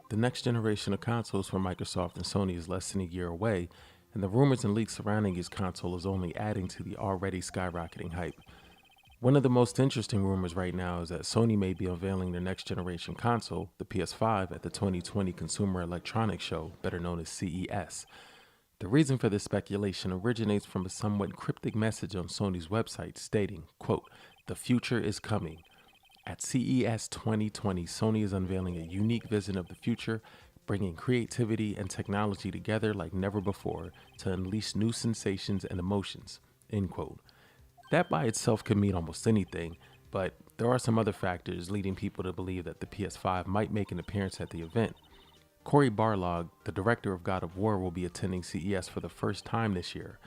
The next generation of consoles from Microsoft and Sony is less than a year away, and the rumors and leaks surrounding his console is only adding to the already skyrocketing hype. One of the most interesting rumors right now is that Sony may be unveiling their next generation console, the PS5, at the 2020 Consumer Electronics Show, better known as CES. The reason for this speculation originates from a somewhat cryptic message on Sony's website stating, quote, "The future is coming." At CES 2020, Sony is unveiling a unique vision of the future, bringing creativity and technology together like never before to unleash new sensations and emotions, end quote. That by itself could mean almost anything, but there are some other factors leading people to believe that the PS5 might make an appearance at the event. Cory Barlog, the director of God of War, will be attending CES for the first time this year.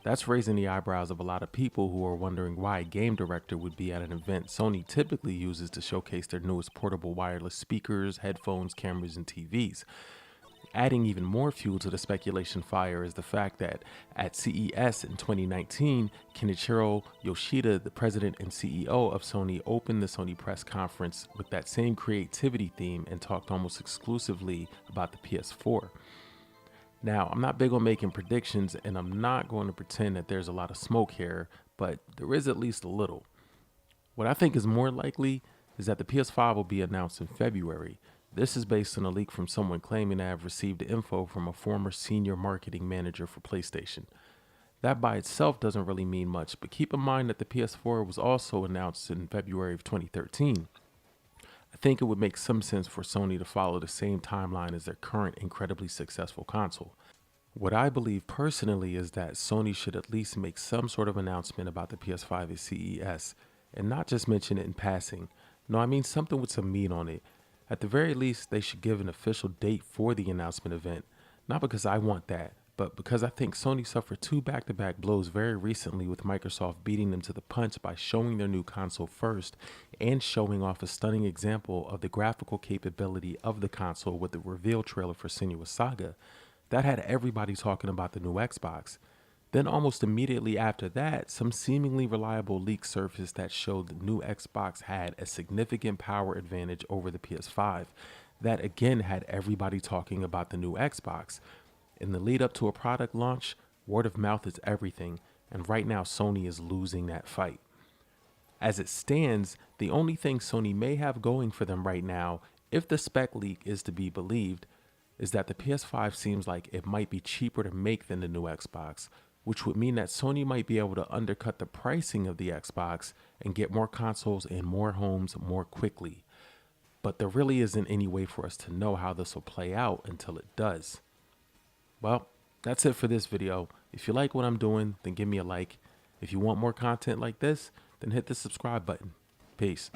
That's raising the eyebrows of a lot of people who are wondering why a game director would be at an event Sony typically uses to showcase their newest portable wireless speakers, headphones, cameras, and TVs. Adding even more fuel to the speculation fire is the fact that at CES in 2019, Kenichiro Yoshida, the president and CEO of Sony, opened the Sony press conference with that same creativity theme and talked almost exclusively about the PS4. Now, I'm not big on making predictions, and I'm not going to pretend that there's a lot of smoke here, but there is at least a little. What I think is more likely is that the PS5 will be announced in February. This is based on a leak from someone claiming to have received info from a former senior marketing manager for PlayStation. That by itself doesn't really mean much, but keep in mind that the PS4 was also announced in February of 2013. I think it would make some sense for Sony to follow the same timeline as their current incredibly successful console. What I believe personally is that Sony should at least make some sort of announcement about the PS5 at CES, and not just mention it in passing. No, I mean something with some meat on it. At the very least, they should give an official date for the announcement event, not because I want that, but because I think Sony suffered two back-to-back blows very recently with Microsoft beating them to the punch by showing their new console first and showing off a stunning example of the graphical capability of the console with the reveal trailer for Senua's Saga. That had everybody talking about the new Xbox. Then almost immediately after that, some seemingly reliable leaks surfaced that showed the new Xbox had a significant power advantage over the PS5. That again had everybody talking about the new Xbox. In the lead up to a product launch, word of mouth is everything, and right now Sony is losing that fight. As it stands, the only thing Sony may have going for them right now, if the spec leak is to be believed, is that the PS5 seems like it might be cheaper to make than the new Xbox, which would mean that Sony might be able to undercut the pricing of the Xbox and get more consoles in more homes more quickly. But there really isn't any way for us to know how this will play out until it does. Well, that's it for this video. If you like what I'm doing, then give me a like. If you want more content like this, then hit the subscribe button. Peace.